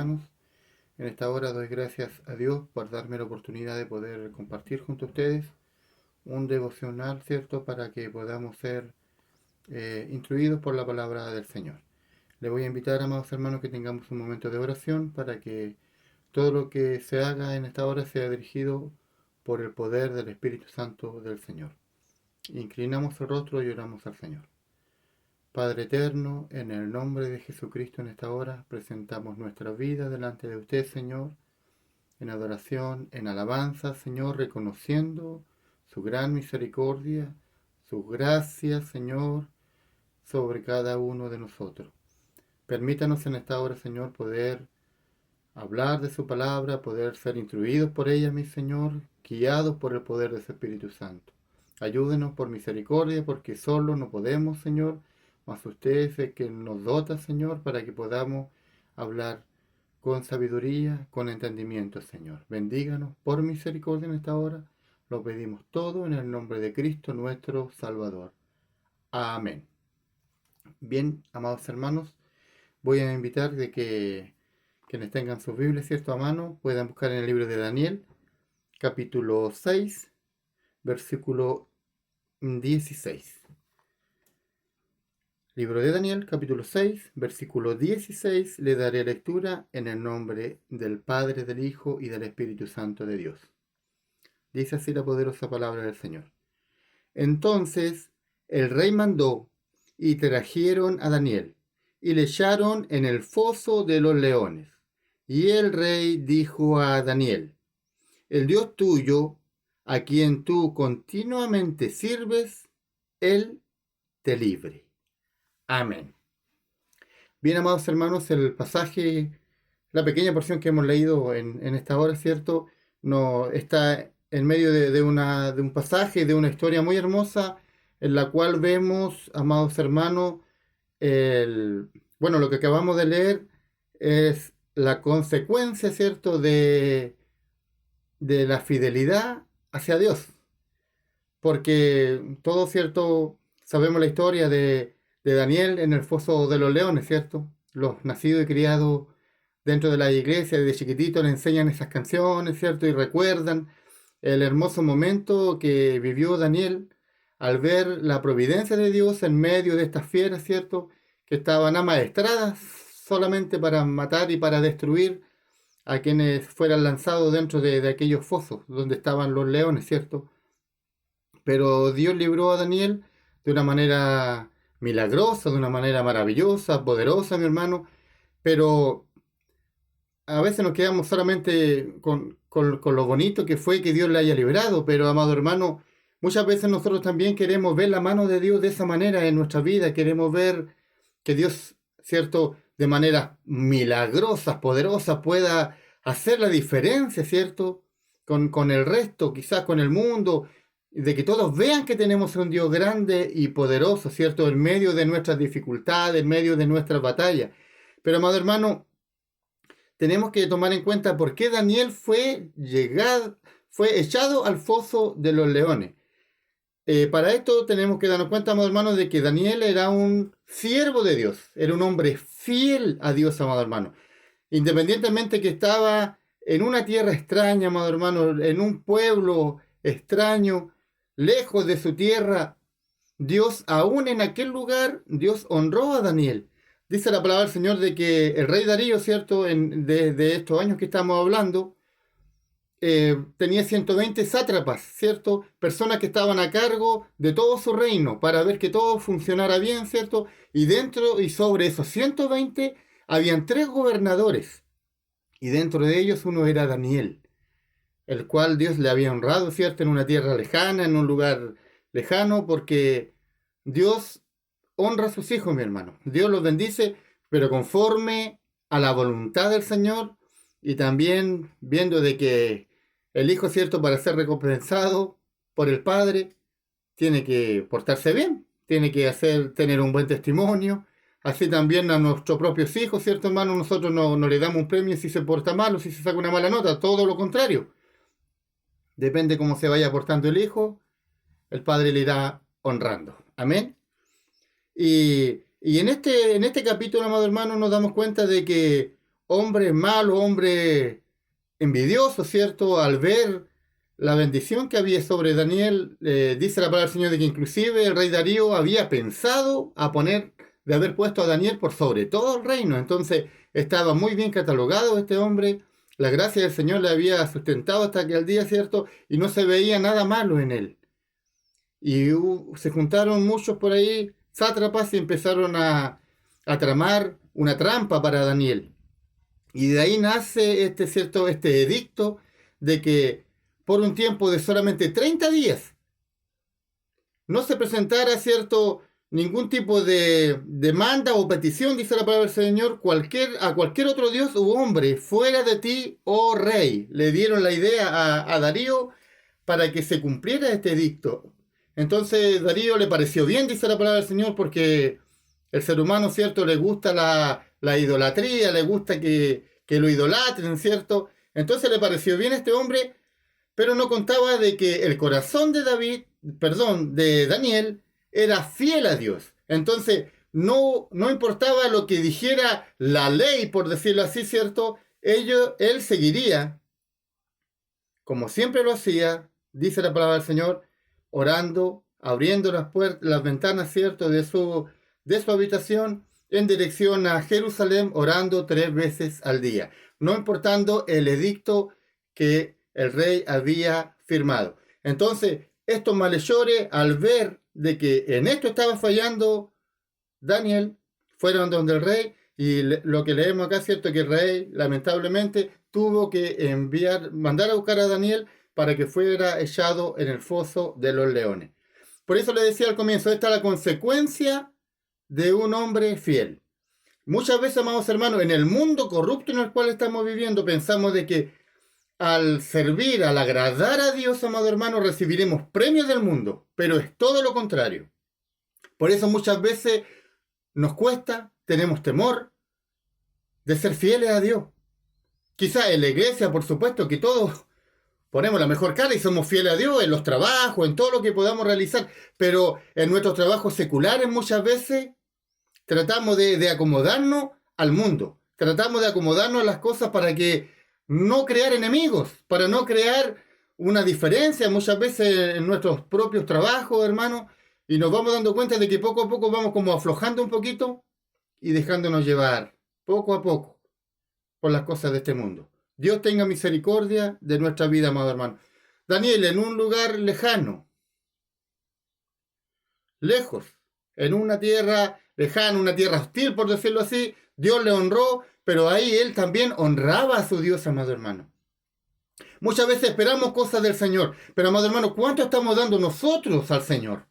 hermanos. En esta hora doy gracias a Dios por darme la oportunidad de poder compartir junto a ustedes un devocional, ¿cierto? Para que podamos ser instruidos por la palabra del Señor. Les voy a invitar, amados hermanos, que tengamos un momento de oración para que todo lo que se haga en esta hora sea dirigido por el poder del Espíritu Santo del Señor. Inclinamos el rostro y oramos al Señor. Padre eterno, en el nombre de Jesucristo en esta hora presentamos nuestra vida delante de usted, Señor, en adoración, en alabanza, Señor, reconociendo su gran misericordia, su gracia, Señor, sobre cada uno de nosotros. Permítanos en esta hora, Señor, poder hablar de su palabra, poder ser instruidos por ella, mi Señor, guiados por el poder de su Espíritu Santo. Ayúdenos por misericordia, porque solo no podemos, Señor, mas usted es el que nos dota, Señor, para que podamos hablar con sabiduría, con entendimiento, Señor. Bendíganos por misericordia en esta hora. Lo pedimos todo en el nombre de Cristo, nuestro Salvador. Amén. Bien, amados hermanos, voy a invitar de que quienes tengan sus Biblias, ¿cierto?, a mano, puedan buscar en el libro de Daniel, capítulo 6, versículo 16. Libro de Daniel, capítulo 6, versículo 16, le daré lectura en el nombre del Padre, del Hijo y del Espíritu Santo de Dios. Dice así la poderosa palabra del Señor. Entonces el rey mandó, y trajeron a Daniel, y le echaron en el foso de los leones. Y el rey dijo a Daniel, el Dios tuyo, a quien tú continuamente sirves, Él te libre. Amén. Bien, amados hermanos, el pasaje, la pequeña porción que hemos leído en esta hora, ¿cierto?, no, está en medio de un pasaje, de una historia muy hermosa, en la cual vemos, amados hermanos, lo que acabamos de leer es la consecuencia, ¿cierto?, de la fidelidad hacia Dios. Porque todos, ¿cierto?, sabemos la historia de Daniel en el foso de los leones, ¿cierto? Los nacidos y criados dentro de la iglesia, desde chiquitito le enseñan esas canciones, ¿cierto? Y recuerdan el hermoso momento que vivió Daniel al ver la providencia de Dios en medio de estas fieras, ¿cierto?, que estaban amaestradas solamente para matar y para destruir a quienes fueran lanzados dentro de aquellos fosos donde estaban los leones, ¿cierto? Pero Dios libró a Daniel de una manera milagrosa, de una manera maravillosa, poderosa, mi hermano, pero a veces nos quedamos solamente con lo bonito que fue que Dios le haya librado, pero amado hermano, muchas veces nosotros también queremos ver la mano de Dios de esa manera en nuestra vida, queremos ver que Dios, ¿cierto?, de manera milagrosa, poderosa, pueda hacer la diferencia, ¿cierto?, con el resto, quizás con el mundo, de que todos vean que tenemos un Dios grande y poderoso, ¿cierto?, en medio de nuestras dificultades, en medio de nuestras batallas. Pero, amado hermano, tenemos que tomar en cuenta por qué Daniel fue echado al foso de los leones. Para esto tenemos que darnos cuenta, amado hermano, de que Daniel era un siervo de Dios, era un hombre fiel a Dios, amado hermano. Independientemente que estaba en una tierra extraña, amado hermano, en un pueblo extraño, lejos de su tierra, Dios, aún en aquel lugar, Dios honró a Daniel. Dice la palabra del Señor de que el rey Darío, ¿cierto?, de estos años que estamos hablando, tenía 120 sátrapas, ¿cierto?, personas que estaban a cargo de todo su reino para ver que todo funcionara bien, ¿cierto? Y dentro y sobre esos 120 habían 3 gobernadores, y dentro de ellos uno era Daniel, el cual Dios le había honrado, ¿cierto?, en una tierra lejana, en un lugar lejano, porque Dios honra a sus hijos, mi hermano. Dios los bendice, pero conforme a la voluntad del Señor, y también viendo de que el hijo, ¿cierto?, para ser recompensado por el Padre, tiene que portarse bien, tiene que tener un buen testimonio. Así también a nuestros propios hijos, ¿cierto, hermano? Nosotros no le damos un premio si se porta mal o si se saca una mala nota, todo lo contrario. Depende cómo se vaya portando el hijo, el Padre le irá honrando. Amén. Y en este capítulo, amado hermano, nos damos cuenta de que hombre malo, hombre envidioso, ¿cierto? Al ver la bendición que había sobre Daniel, dice la palabra del Señor de que inclusive el rey Darío había pensado de haber puesto a Daniel por sobre todo el reino. Entonces estaba muy bien catalogado este hombre. La gracia del Señor le había sustentado hasta aquel día, ¿cierto? Y no se veía nada malo en él. Y se juntaron muchos por ahí, sátrapas, y empezaron a tramar una trampa para Daniel. Y de ahí nace este edicto de que por un tiempo de solamente 30 días no se presentara, ¿cierto?, ningún tipo de demanda o petición, dice la palabra del Señor, a cualquier otro dios u hombre fuera de ti, oh rey. Le dieron la idea a Darío para que se cumpliera este edicto. Entonces Darío le pareció bien, dice la palabra del Señor, porque el ser humano, ¿cierto?, le gusta la idolatría, le gusta que lo idolatren, ¿cierto? Entonces le pareció bien a este hombre, pero no contaba de que el corazón de Daniel, era fiel a Dios. Entonces no importaba lo que dijera la ley, por decirlo así, ¿cierto? Él seguiría, como siempre lo hacía, dice la palabra del Señor, orando, abriendo las ventanas, ¿cierto?, de su habitación en dirección a Jerusalén, orando 3 veces al día, no importando el edicto que el rey había firmado. Entonces, estos malhechores, al ver de que en esto estaba fallando Daniel, fueron donde el rey, y lo que leemos acá, ¿cierto?, que el rey, lamentablemente, tuvo que mandar a buscar a Daniel para que fuera echado en el foso de los leones. Por eso le decía al comienzo, esta es la consecuencia de un hombre fiel. Muchas veces, amados hermanos, en el mundo corrupto en el cual estamos viviendo, pensamos de que al servir, al agradar a Dios, amado hermano, recibiremos premios del mundo, pero es todo lo contrario. Por eso muchas veces nos cuesta, tenemos temor de ser fieles a Dios. Quizá en la iglesia, por supuesto, que todos ponemos la mejor cara y somos fieles a Dios en los trabajos, en todo lo que podamos realizar, pero en nuestros trabajos seculares muchas veces tratamos de acomodarnos al mundo, tratamos de acomodarnos a las cosas para que no crear enemigos, para no crear una diferencia muchas veces en nuestros propios trabajos, hermanos, y nos vamos dando cuenta de que poco a poco vamos como aflojando un poquito y dejándonos llevar poco a poco por las cosas de este mundo. Dios tenga misericordia de nuestra vida, amado hermano. Daniel, en un lugar lejano, lejos, en una tierra lejana, una tierra hostil, por decirlo así, Dios le honró, pero ahí él también honraba a su Dios, amado hermano. Muchas veces esperamos cosas del Señor, pero, amado hermano, ¿cuánto estamos dando nosotros al Señor?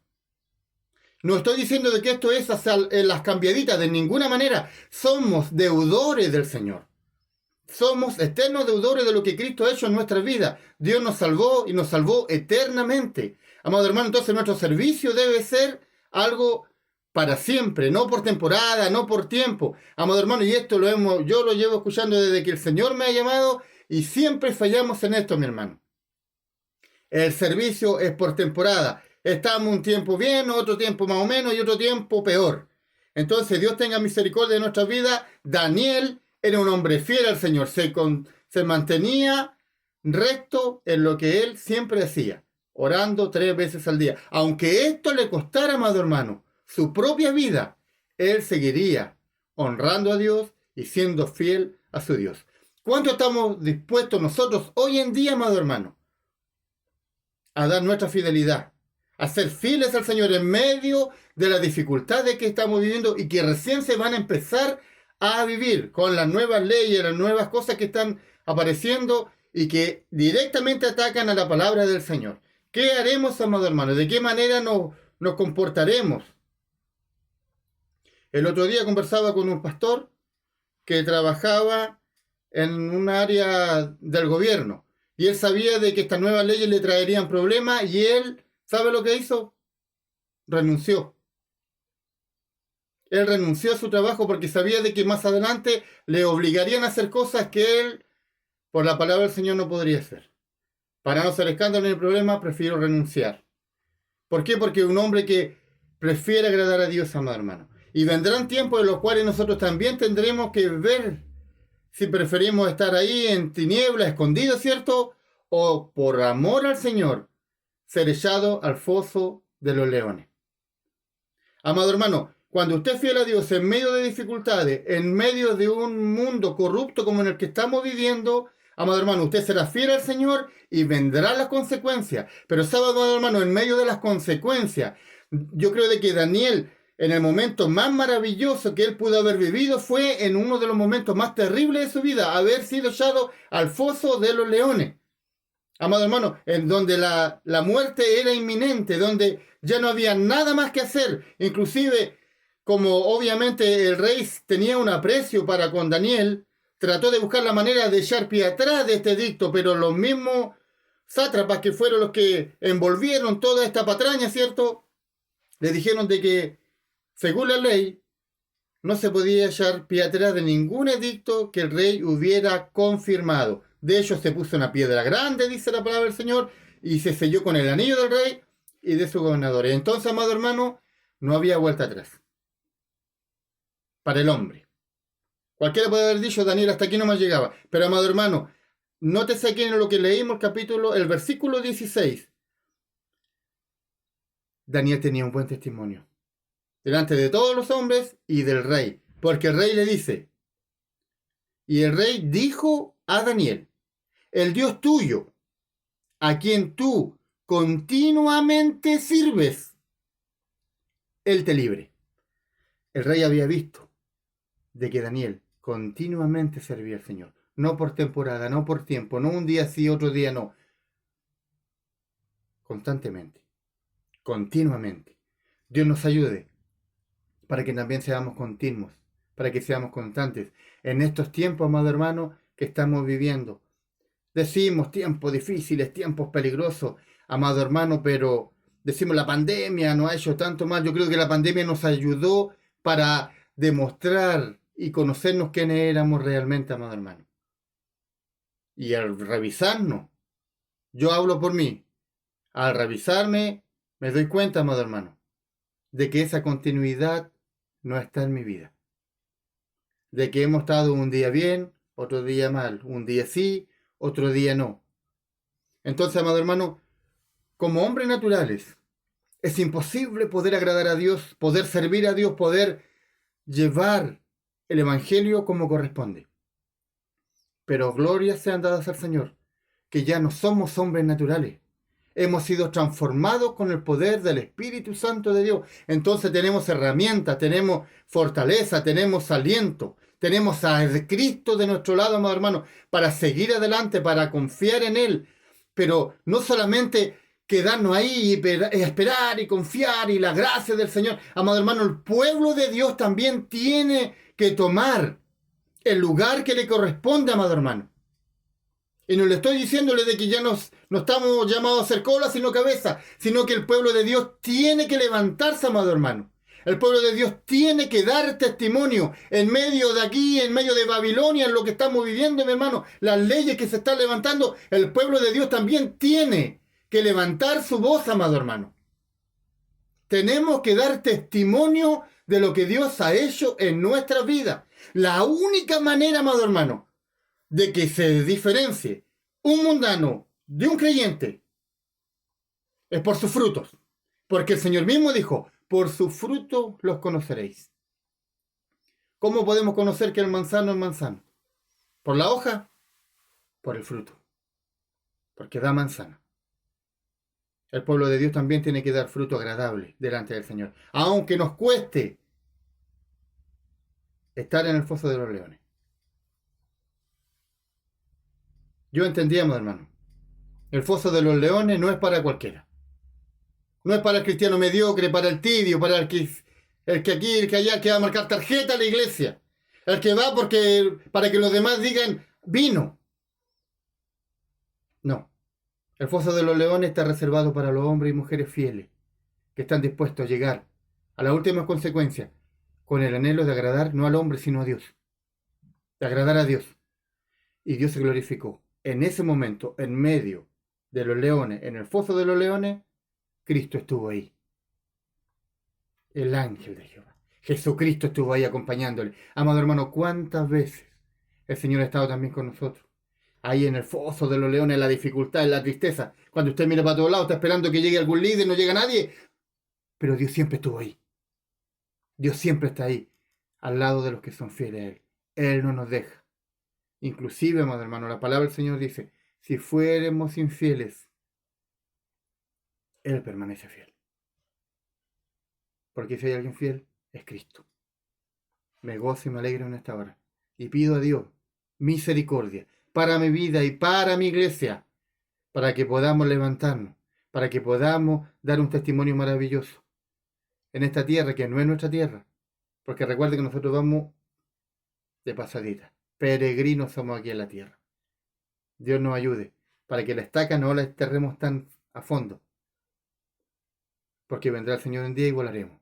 No estoy diciendo de que esto es hacia las cambiaditas, de ninguna manera. Somos deudores del Señor. Somos eternos deudores de lo que Cristo ha hecho en nuestra vida. Dios nos salvó y nos salvó eternamente. Amado hermano, entonces nuestro servicio debe ser algo para siempre, no por temporada, no por tiempo. Amado hermano, y esto yo lo llevo escuchando desde que el Señor me ha llamado y siempre fallamos en esto, mi hermano. El servicio es por temporada. Estamos un tiempo bien, otro tiempo más o menos y otro tiempo peor. Entonces Dios tenga misericordia de nuestra vida. Daniel era un hombre fiel al Señor. Se mantenía recto en lo que él siempre hacía, orando 3 veces al día. Aunque esto le costara, amado hermano, su propia vida, él seguiría honrando a Dios y siendo fiel a su Dios. ¿Cuánto estamos dispuestos nosotros hoy en día, amado hermano, a dar nuestra fidelidad, a ser fieles al Señor en medio de las dificultades que estamos viviendo y que recién se van a empezar a vivir con las nuevas leyes, las nuevas cosas que están apareciendo y que directamente atacan a la palabra del Señor? ¿Qué haremos, amado hermano? ¿De qué manera nos comportaremos? El otro día conversaba con un pastor que trabajaba en un área del gobierno y él sabía de que estas nuevas leyes le traerían problemas y él, ¿sabe lo que hizo? Renunció. Él renunció a su trabajo porque sabía de que más adelante le obligarían a hacer cosas que él, por la palabra del Señor, no podría hacer. Para no hacer escándalo ni problema, prefiero renunciar. ¿Por qué? Porque un hombre que prefiere agradar a Dios, amado hermano. Y vendrán tiempos en los cuales nosotros también tendremos que ver si preferimos estar ahí en tinieblas, escondidos, ¿cierto? O por amor al Señor, ser echado al foso de los leones. Amado hermano, cuando usted es fiel a Dios en medio de dificultades, en medio de un mundo corrupto como en el que estamos viviendo, amado hermano, usted será fiel al Señor y vendrán las consecuencias. Pero sabe, amado hermano, en medio de las consecuencias, yo creo de que Daniel, en el momento más maravilloso que él pudo haber vivido, fue en uno de los momentos más terribles de su vida, haber sido echado al foso de los leones. Amado hermano, en donde la muerte era inminente, donde ya no había nada más que hacer. Inclusive, como obviamente el rey tenía un aprecio para con Daniel, trató de buscar la manera de echar pie atrás de este edicto, pero los mismos sátrapas que fueron los que envolvieron toda esta patraña, ¿cierto? Le dijeron de que, según la ley, no se podía echar pie atrás de ningún edicto que el rey hubiera confirmado. De hecho, se puso una piedra grande, dice la palabra del Señor, y se selló con el anillo del rey y de su gobernador. Entonces, amado hermano, no había vuelta atrás para el hombre. Cualquiera puede haber dicho, Daniel, hasta aquí no me llegaba. Pero, amado hermano, nótese aquí en lo que leímos, el versículo 16. Daniel tenía un buen testimonio delante de todos los hombres y del rey. Porque el rey le dice, y el rey dijo a Daniel, el Dios tuyo, a quien tú continuamente sirves, él te libre. El rey había visto de que Daniel continuamente servía al Señor. No por temporada, no por tiempo, no un día sí, otro día no. Constantemente, continuamente. Dios nos ayude para que también seamos continuos, para que seamos constantes. En estos tiempos, amado hermano, que estamos viviendo. Decimos tiempos difíciles, tiempos peligrosos, amado hermano, pero decimos la pandemia nos ha hecho tanto mal. Yo creo que la pandemia nos ayudó para demostrar y conocernos quiénes éramos realmente, amado hermano. Y al revisarnos, yo hablo por mí, al revisarme me doy cuenta, amado hermano, de que esa continuidad no está en mi vida. De que hemos estado un día bien, otro día mal, un día sí, otro día no. Entonces, amado hermano, como hombres naturales, es imposible poder agradar a Dios, poder servir a Dios, poder llevar el Evangelio como corresponde. Pero glorias sean dadas al Señor, que ya no somos hombres naturales. Hemos sido transformados con el poder del Espíritu Santo de Dios. Entonces tenemos herramientas, tenemos fortaleza, tenemos aliento, tenemos a Cristo de nuestro lado, amado hermano, para seguir adelante, para confiar en Él. Pero no solamente quedarnos ahí y esperar y confiar y la gracia del Señor. Amado hermano, el pueblo de Dios también tiene que tomar el lugar que le corresponde, amado hermano. Y no le estoy diciéndole de que ya no estamos llamados a ser cola, sino cabeza, sino que el pueblo de Dios tiene que levantarse, amado hermano. El pueblo de Dios tiene que dar testimonio en medio de aquí, en medio de Babilonia, en lo que estamos viviendo, mi hermano, las leyes que se están levantando. El pueblo de Dios también tiene que levantar su voz, amado hermano. Tenemos que dar testimonio de lo que Dios ha hecho en nuestra vida. La única manera, amado hermano, de que se diferencie un mundano de un creyente es por sus frutos. Porque el Señor mismo dijo, por sus frutos los conoceréis. ¿Cómo podemos conocer que el manzano es manzano? ¿Por la hoja? Por el fruto. Porque da manzana. El pueblo de Dios también tiene que dar fruto agradable delante del Señor. Aunque nos cueste estar en el foso de los leones. Yo entendíamos, hermano. El foso de los leones no es para cualquiera. No es para el cristiano mediocre, para el tibio, para el que aquí, el que allá, que va a marcar tarjeta a la iglesia. El que va para que los demás digan, vino. No. El foso de los leones está reservado para los hombres y mujeres fieles, que están dispuestos a llegar a las últimas consecuencias, con el anhelo de agradar no al hombre, sino a Dios. De agradar a Dios. Y Dios se glorificó. En ese momento, en medio de los leones, en el foso de los leones, Cristo estuvo ahí. El ángel de Jehová. Jesucristo estuvo ahí acompañándole. Amado hermano, ¿cuántas veces el Señor ha estado también con nosotros. Ahí en el foso de los leones, en la dificultad, en la tristeza. Cuando usted mira para todos lados, está esperando que llegue algún líder, no llega nadie. Pero Dios siempre estuvo ahí. Dios siempre está ahí, al lado de los que son fieles a Él. Él no nos deja. Inclusive, amado hermano, la palabra del Señor dice, si fuéramos infieles, Él permanece fiel. Porque si hay alguien fiel, es Cristo. Me gozo y me alegro en esta hora. Y pido a Dios misericordia para mi vida y para mi iglesia, para que podamos levantarnos, para que podamos dar un testimonio maravilloso en esta tierra que no es nuestra tierra. Porque recuerde que nosotros vamos de pasadita. Peregrinos somos aquí en la tierra. Dios nos ayude para que la estaca no la enterremos tan a fondo. Porque vendrá el Señor un día y volaremos.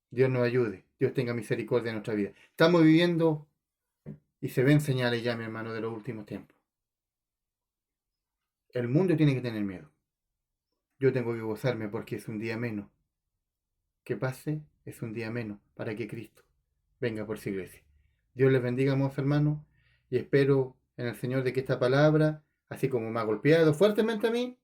Dios nos ayude. Dios tenga misericordia en nuestra vida. Estamos viviendo y se ven señales ya, mi hermano, de los últimos tiempos. El mundo tiene que tener miedo. Yo tengo que gozarme porque es un día menos. Que pase es un día menos para que Cristo venga por su iglesia. Dios les bendiga, amados hermanos, y espero en el Señor de que esta palabra, así como me ha golpeado fuertemente a mí,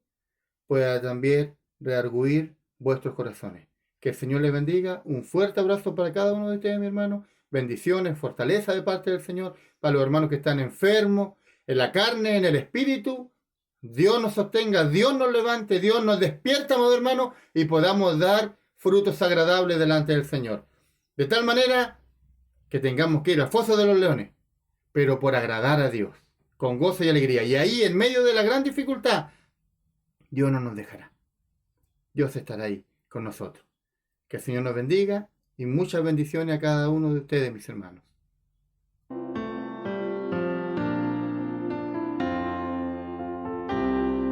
pueda también reargüir vuestros corazones. Que el Señor les bendiga. Un fuerte abrazo para cada uno de ustedes, mi hermano. Bendiciones, fortaleza de parte del Señor para los hermanos que están enfermos, en la carne, en el espíritu. Dios nos sostenga, Dios nos levante, Dios nos despierta, amado hermano, y podamos dar frutos agradables delante del Señor. De tal manera que tengamos que ir al foso de los leones, pero por agradar a Dios, con gozo y alegría. Y ahí, en medio de la gran dificultad, Dios no nos dejará. Dios estará ahí con nosotros. Que el Señor nos bendiga y muchas bendiciones a cada uno de ustedes, mis hermanos.